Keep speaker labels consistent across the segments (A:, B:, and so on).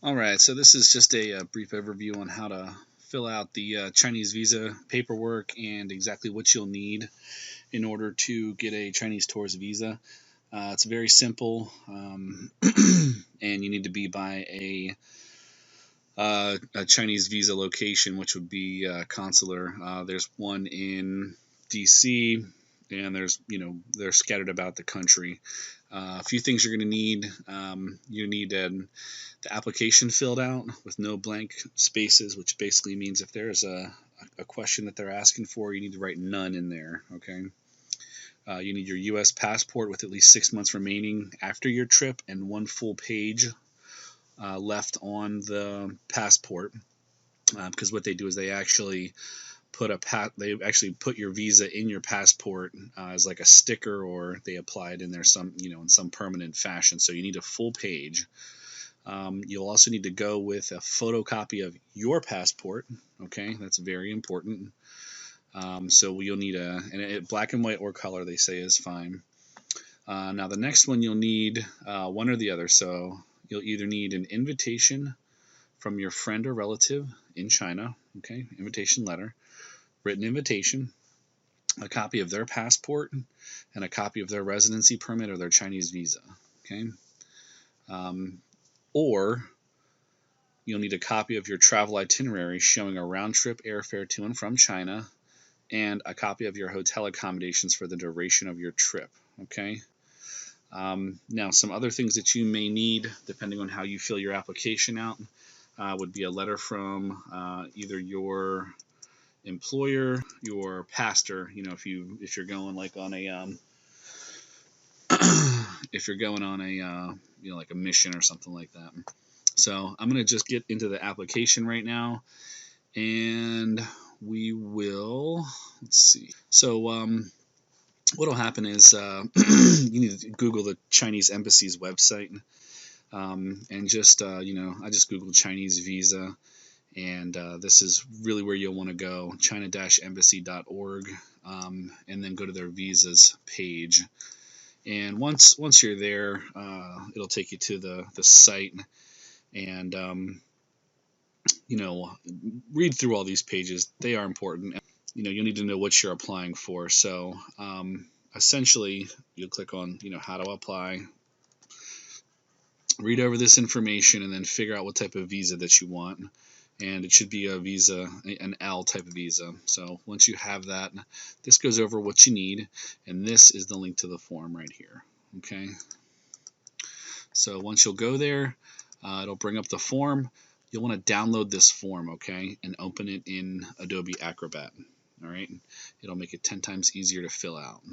A: Alright, so this is just a brief overview on how to fill out the Chinese visa paperwork and exactly what you'll need in order to get a Chinese tourist visa. It's very simple, and you need to be by a Chinese visa location, which would be consular. There's one in DC, and they're scattered about the country. A few things you're going to need. You need the application filled out with no blank spaces, which basically means if there's a question that they're asking for, you need to write none in there. Okay. You need your U.S. passport with at least 6 months remaining after your trip and one full page left on the passport, because what they do is they actually put your visa in your passport as like a sticker, or they apply it in there in some permanent fashion. So you need a full page. You'll also need to go with a photocopy of your passport. Okay, that's very important. So you'll need black and white or color, they say, is fine. Now the next one, you'll need one or the other. So you'll either need an invitation from your friend or relative in China, okay, invitation letter, written invitation, a copy of their passport, and a copy of their residency permit or their Chinese visa, okay. Or you'll need a copy of your travel itinerary showing a round-trip airfare to and from China, and a copy of your hotel accommodations for the duration of your trip, okay. Now, some other things that you may need, depending on how you fill your application out, would be a letter from either your employer, your pastor. If you're going like on a if you're going on a like a mission or something like that. So I'm gonna just get into the application right now, and we will. Let's see. So what'll happen is you need to Google the Chinese embassy's website, and just I just Googled Chinese visa, and this is really where you'll want to go, china-embassy.org, and then go to their visas page. And once you're there, it'll take you to the site, and read through all these pages. They are important. You'll need to know what you're applying for. So essentially, you'll click on how to apply, read over this information, and then figure out what type of visa that you want. And it should be a visa, an L type of visa. So once you have that, this goes over what you need, and this is the link to the form right here. Okay. So once you'll go there, it'll bring up the form. You'll want to download this form, okay, and open it in Adobe Acrobat. All right. It'll make it 10 times easier to fill out.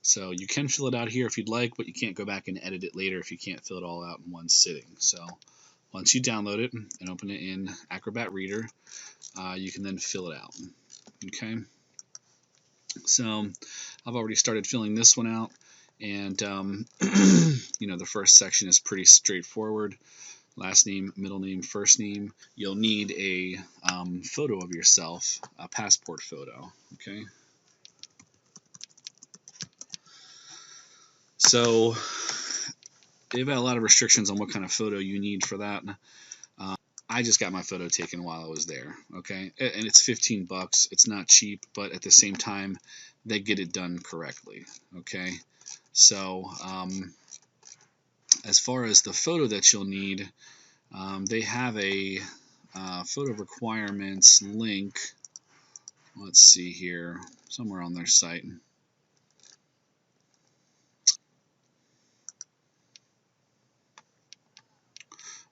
A: So you can fill it out here if you'd like, but you can't go back and edit it later if you can't fill it all out in one sitting. So once you download it and open it in Acrobat Reader, you can then fill it out. Okay. So I've already started filling this one out, and the first section is pretty straightforward. Last name, middle name, first name. You'll need a photo of yourself, a passport photo. Okay. So they've got a lot of restrictions on what kind of photo you need for that. I just got my photo taken while I was there, okay? And it's $15. It's not cheap, but at the same time, they get it done correctly, okay? So as far as the photo that you'll need, they have a photo requirements link. Let's see here, somewhere on their site.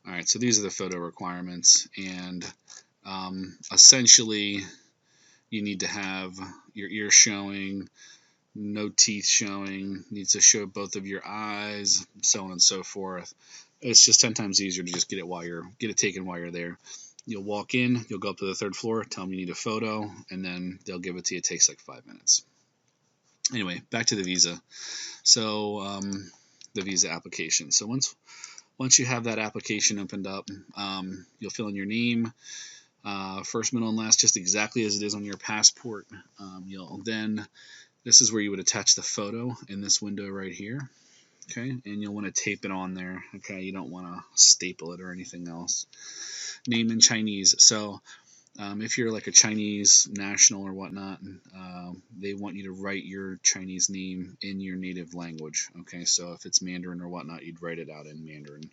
A: All right, so these are the photo requirements, and essentially you need to have your ear showing, no teeth showing, needs to show both of your eyes, so on and so forth. It's just 10 times easier to just get it taken while you're there. You'll walk in, you'll go up to the third floor, tell them you need a photo, and then they'll give it to you. It takes like 5 minutes. Anyway, back to the visa. So the visa application. So once you have that application opened up, you'll fill in your name, first, middle, and last, just exactly as it is on your passport. This is where you would attach the photo in this window right here. Okay, and you'll want to tape it on there. Okay, you don't want to staple it or anything else. Name in Chinese. So if you're like a Chinese national or whatnot, they want you to write your Chinese name in your native language. Okay, so if it's Mandarin or whatnot, you'd write it out in Mandarin.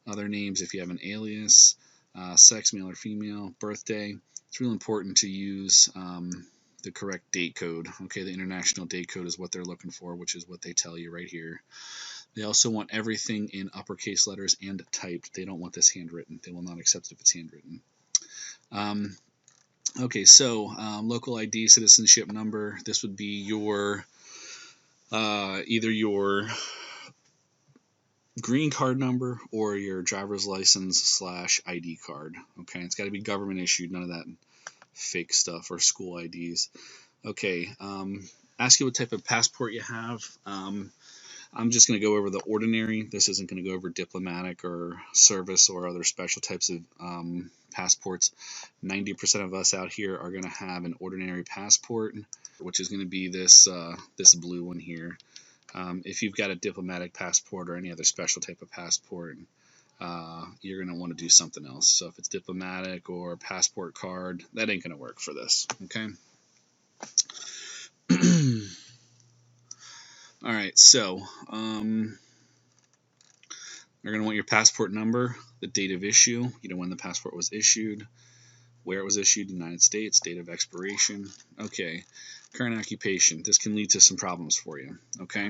A: Other names, if you have an alias, sex, male or female, birthday, it's really important to use the correct date code. Okay, the international date code is what they're looking for, which is what they tell you right here. They also want everything in uppercase letters and typed. They don't want this handwritten. They will not accept it if it's handwritten. Okay, so local ID, citizenship number. This would be your either your green card number or your driver's license / ID card. Okay, it's got to be government issued, none of that fake stuff or school IDs. Okay, ask you what type of passport you have. I'm just going to go over the ordinary. This isn't going to go over diplomatic or service or other special types of passports. 90% of us out here are going to have an ordinary passport, which is going to be this this blue one here. If you've got a diplomatic passport or any other special type of passport, you're going to want to do something else. So if it's diplomatic or passport card, that ain't going to work for this. Okay. All right, so you're going to want your passport number, the date of issue, when the passport was issued, where it was issued, United States, date of expiration. Okay, current occupation. This can lead to some problems for you. Okay,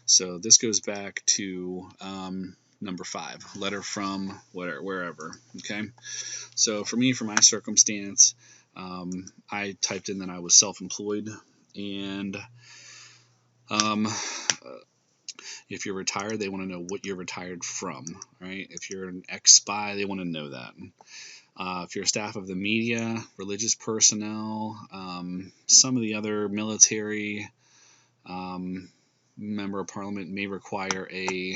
A: so this goes back to number 5, letter from wherever. Okay, so for me, for my circumstance, I typed in that I was self-employed, and if you're retired, they want to know what you're retired from, right? If you're an ex-spy, they want to know that. If you're staff of the media, religious personnel, some of the other military, member of parliament may require a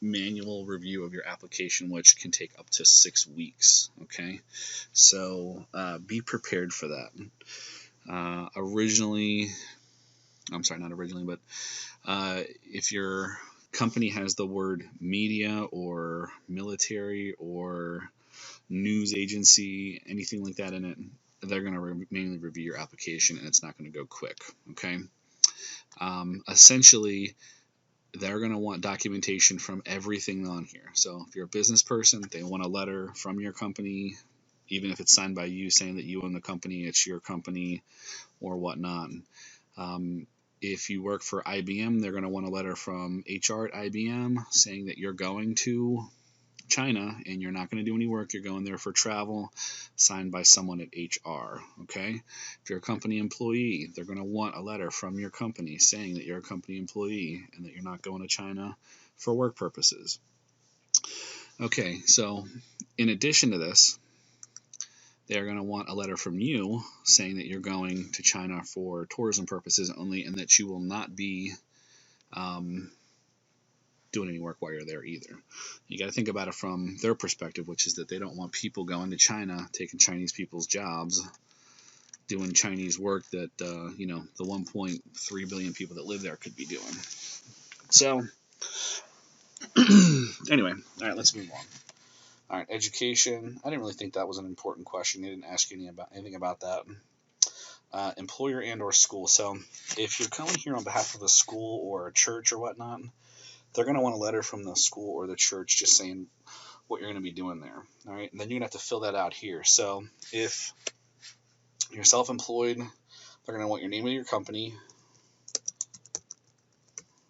A: manual review of your application, which can take up to 6 weeks. Okay, so be prepared for that. If your company has the word media or military or news agency, anything like that in it, they're going to mainly review your application, and it's not going to go quick. Okay. Essentially, they're going to want documentation from everything on here. So if you're a business person, they want a letter from your company, even if it's signed by you saying that you own the company, it's your company or whatnot. If you work for IBM, they're going to want a letter from HR at IBM saying that you're going to China and you're not going to do any work. You're going there for travel, signed by someone at HR. Okay. If you're a company employee, they're going to want a letter from your company saying that you're a company employee and that you're not going to China for work purposes. Okay. So in addition to this, they're going to want a letter from you saying that you're going to China for tourism purposes only, and that you will not be doing any work while you're there either. You got to think about it from their perspective, which is that they don't want people going to China, taking Chinese people's jobs, doing Chinese work that the 1.3 billion people that live there could be doing. So anyway, all right, let's move on. All right, education. I didn't really think that was an important question. They didn't ask you anything about that. Employer and or school. So if you're coming here on behalf of a school or a church or whatnot, they're going to want a letter from the school or the church just saying what you're going to be doing there. All right, and then you're going to have to fill that out here. So if you're self-employed, they're going to want your name of your company.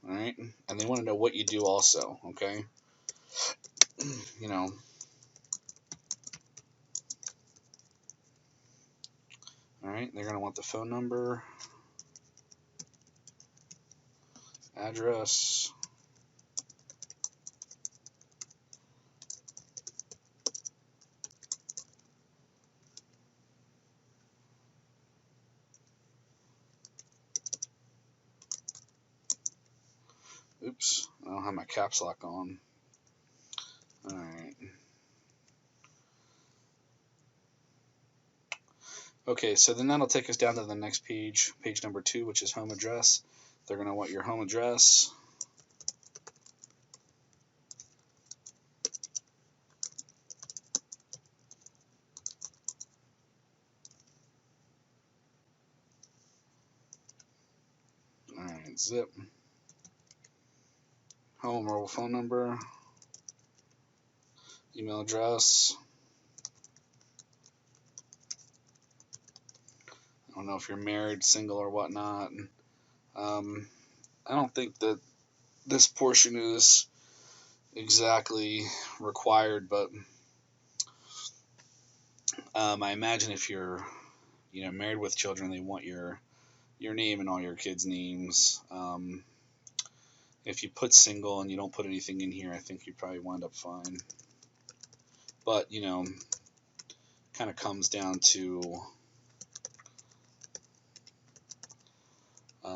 A: All right, and they want to know what you do also. Okay, all right, they're going to want the phone number, address, oops, I don't have my caps lock on. All right. Okay, so then that'll take us down to the next page, page number 2, which is home address. They're going to want your home address, zip, home or phone number, email address. I don't know if you're married, single, or whatnot. I don't think that this portion is exactly required, but I imagine if you're, married with children, they want your name and all your kids' names. If you put single and you don't put anything in here, I think you probably wind up fine. But, kind of comes down to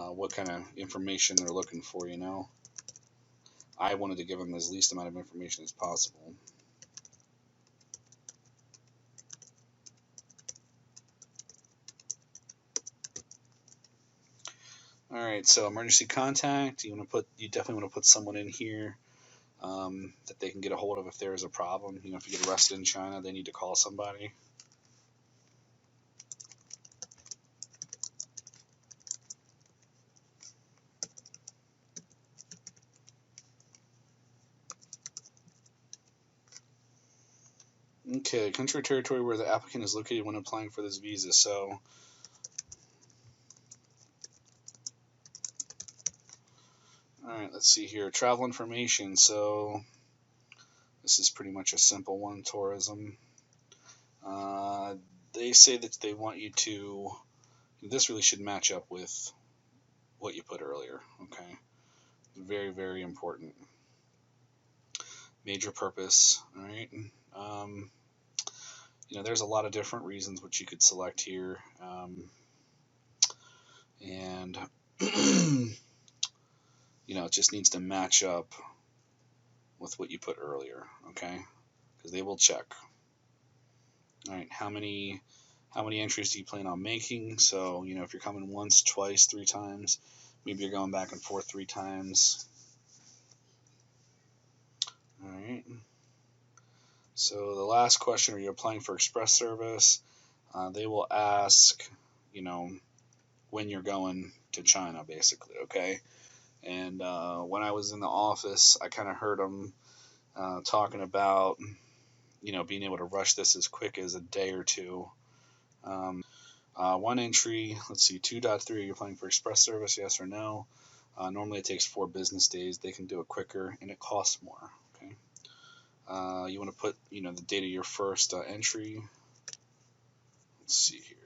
A: what kind of information they're looking for, I wanted to give them as least amount of information as possible. All right, so emergency contact. You definitely want to put someone in here that they can get a hold of if there is a problem. If you get arrested in China, they need to call somebody. Okay, country or territory where the applicant is located when applying for this visa. So, all right, let's see here. Travel information. So, this is pretty much a simple one, tourism. They say that they want you to, this really should match up with what you put earlier, okay? Very, very important. Major purpose, all right? There's a lot of different reasons which you could select here. And, it just needs to match up with what you put earlier, okay? Because they will check. All right, how many entries do you plan on making? So, if you're coming once, twice, 3 times, maybe you're going back and forth 3 times. All right. So the last question, are you applying for express service? They will ask, when you're going to China, basically, okay? And when I was in the office, I kind of heard them talking about, being able to rush this as quick as a day or 2. One entry, let's see, 2.3, you're applying for express service, yes or no? Normally it takes 4 business days. They can do it quicker, and it costs more, okay? You want to put, the date of your first entry. Let's see here.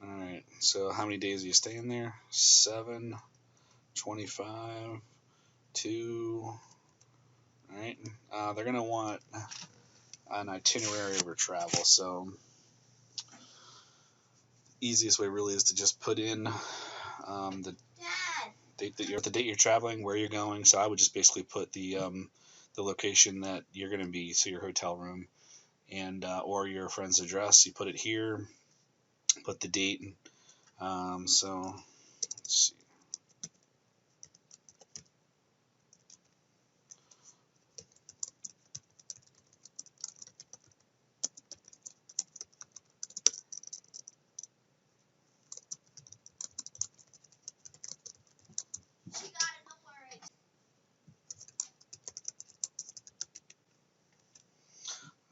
A: All right, so how many days are you staying there? 7, 25, 2. All right, they're going to want an itinerary of your travel. So easiest way really is to just put in the date you're traveling, where you're going. So I would just basically put the location that you're going to be, so your hotel room, and or your friend's address. You put it here, put the date. So let's see.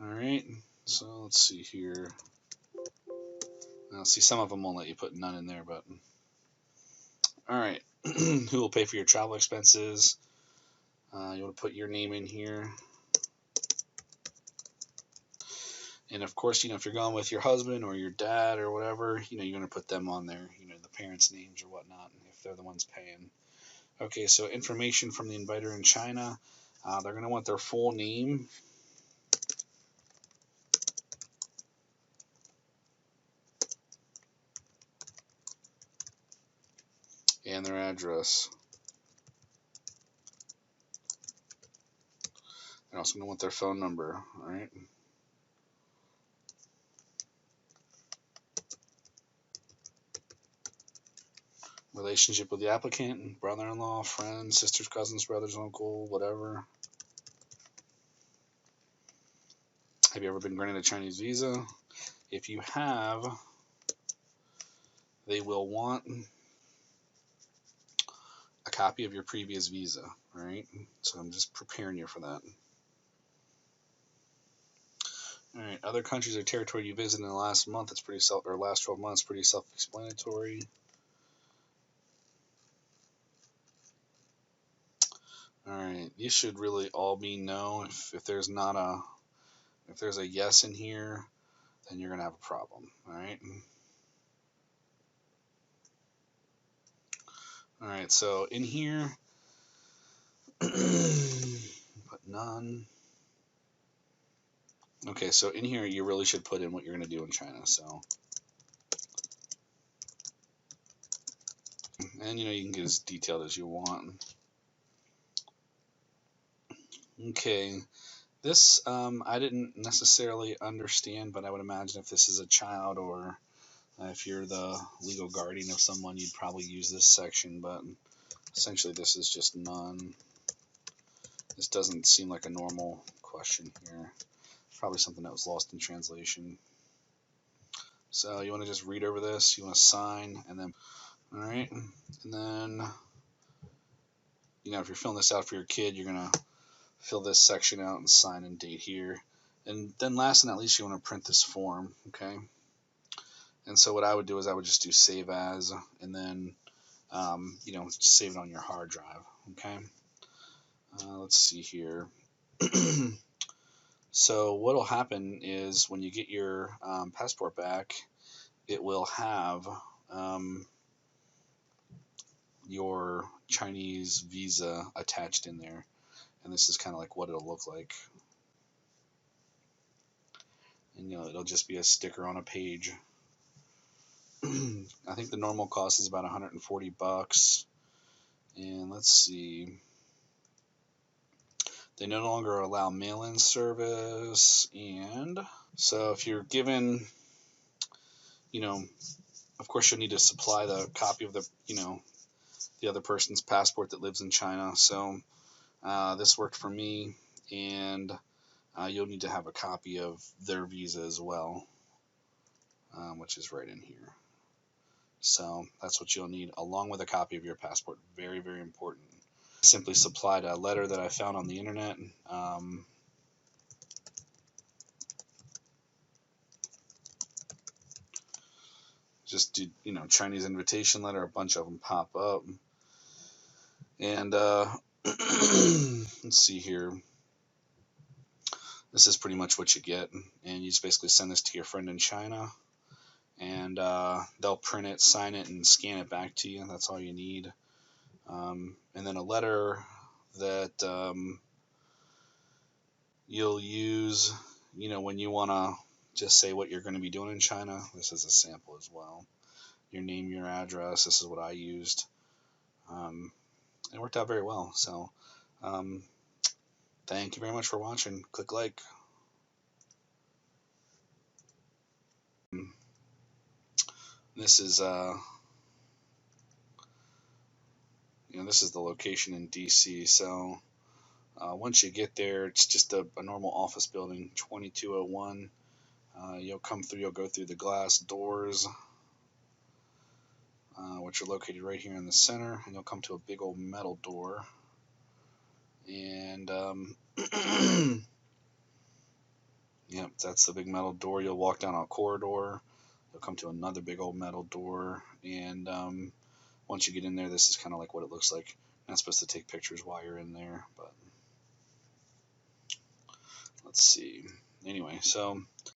A: All right, so let's see here. Now, see, some of them won't let you put none in there, but all right. Who will pay for your travel expenses? You want to put your name in here. And of course, if you're going with your husband or your dad or whatever, you're going to put them on there, the parents' names or whatnot, if they're the ones paying. Okay, so information from the inviter in China. They're going to want their full name. And their address. They're also going to want their phone number, all right? Relationship with the applicant, brother-in-law, friends, sisters, cousins, brothers, uncle, whatever. Have you ever been granted a Chinese visa? If you have, they will want a copy of your previous visa. All right, so I'm just preparing you for that. All right, other countries or territory you visited in the last month. It's pretty last 12 months. Pretty self-explanatory. All right, you should really all be no. If there's not a if there's a yes in here, then you're gonna have a problem. All right. All right. So in here, put none. Okay. So in here, you really should put in what you're gonna do in China. So, and you can get as detailed as you want. Okay. This I didn't necessarily understand, but I would imagine if this is a child or if you're the legal guardian of someone, you'd probably use this section. But essentially, this is just none. This doesn't seem like a normal question here. Probably something that was lost in translation. So you want to just read over this. You want to sign, and then all right, and then if you're filling this out for your kid, you're gonna fill this section out and sign and date here. And then last and not least, you want to print this form, okay? And so what I would do is I would just do save as, and then save it on your hard drive, okay? Let's see here. So what will happen is when you get your passport back, it will have your Chinese visa attached in there. And this is kind of like what it'll look like. And it'll just be a sticker on a page. I think the normal cost is about $140. And let's see. They no longer allow mail-in service. And so if you're given, of course you'll need to supply the copy of the other person's passport that lives in China. So this worked for me, and you'll need to have a copy of their visa as well, which is right in here. So that's what you'll need, along with a copy of your passport. Very, very important. I simply supplied a letter that I found on the internet. Just do, Chinese invitation letter. A bunch of them pop up. And let's see here. This is pretty much what you get. And you just basically send this to your friend in China. And they'll print it, sign it, and scan it back to you. That's all you need. And then a letter that you'll use, when you want to just say what you're going to be doing in China. This is a sample as well. Your name, your address. This is what I used. It worked out very well. So thank you very much for watching. Click like. This is this is the location in DC. So once you get there, it's just a normal office building, 2201. You'll go through the glass doors, which are located right here in the center, and you'll come to a big old metal door. And yep, that's the big metal door. You'll walk down a corridor. You'll come to another big old metal door, and once you get in there, this is kind of like what it looks like. You're not supposed to take pictures while you're in there, but let's see. Anyway, so